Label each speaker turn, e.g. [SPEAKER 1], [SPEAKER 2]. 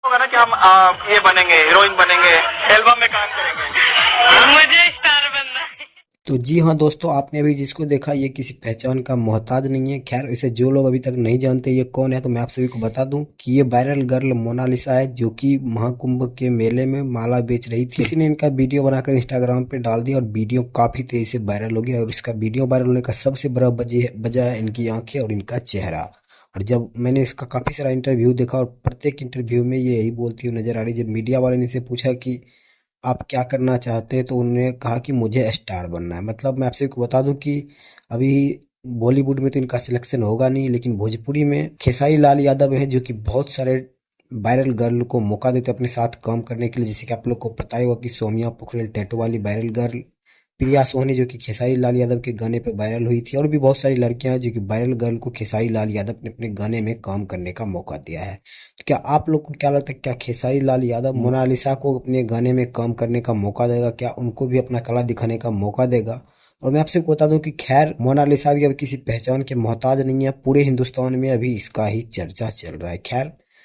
[SPEAKER 1] होगा ना कि हम ये बनेंगे, हीरोइन बनेंगे, एल्बम में काम करेंगे। मुझे स्टार बनना है।
[SPEAKER 2] तो जी हाँ दोस्तों, आपने अभी जिसको देखा ये किसी पहचान का मोहताज नहीं है। खैर, इसे जो लोग अभी तक नहीं जानते ये कौन है, तो मैं आप सभी को बता दूं कि ये वायरल गर्ल मोनालिसा है, जो कि महाकुंभ के मेले में माला बेच रही थी। किसी ने इनका वीडियो बनाकर इंस्टाग्राम पे डाल दिया और वीडियो काफी तेजी से वायरल हो गया। और इसका वीडियो वायरल होने का सबसे बड़ा वजह है इनकी आंखें और इनका चेहरा। और जब मैंने इसका काफी सारा इंटरव्यू देखा और प्रत्येक इंटरव्यू में ये यही बोलती हुई नजर आ रही। जब मीडिया वाले ने इनसे पूछा कि आप क्या करना चाहते हैं, तो उन्होंने कहा कि मुझे स्टार बनना है। मतलब मैं आपसे को बता दूं कि अभी बॉलीवुड में तो इनका सिलेक्शन होगा नहीं, लेकिन भोजपुरी में खेसारी लाल यादव हैं, जो कि बहुत सारे वायरल गर्ल को मौका देते हैं अपने साथ काम करने के लिए। जैसे कि आप लोग को पता ही होगा कि सौम्या पोखरेल टैटू वाली वायरल गर्ल, प्रिया सोनी जो कि खेसारी लाल यादव के गाने पे वायरल हुई थी, और भी बहुत सारी लड़कियां हैं जो कि वायरल गर्ल को खेसारी लाल यादव ने अपने गाने में काम करने का मौका दिया है। तो क्या आप लोग को क्या लगता है, क्या खेसारी लाल यादव मोनालिसा को अपने गाने में काम करने का मौका देगा? क्या उनको भी अपना कला दिखाने का मौका देगा? और मैं आपसे बता दूं कि खैर, मोनालिसा भी अब किसी पहचान के मोहताज नहीं है। पूरे हिंदुस्तान में अभी इसका ही चर्चा चल रहा है। खैर,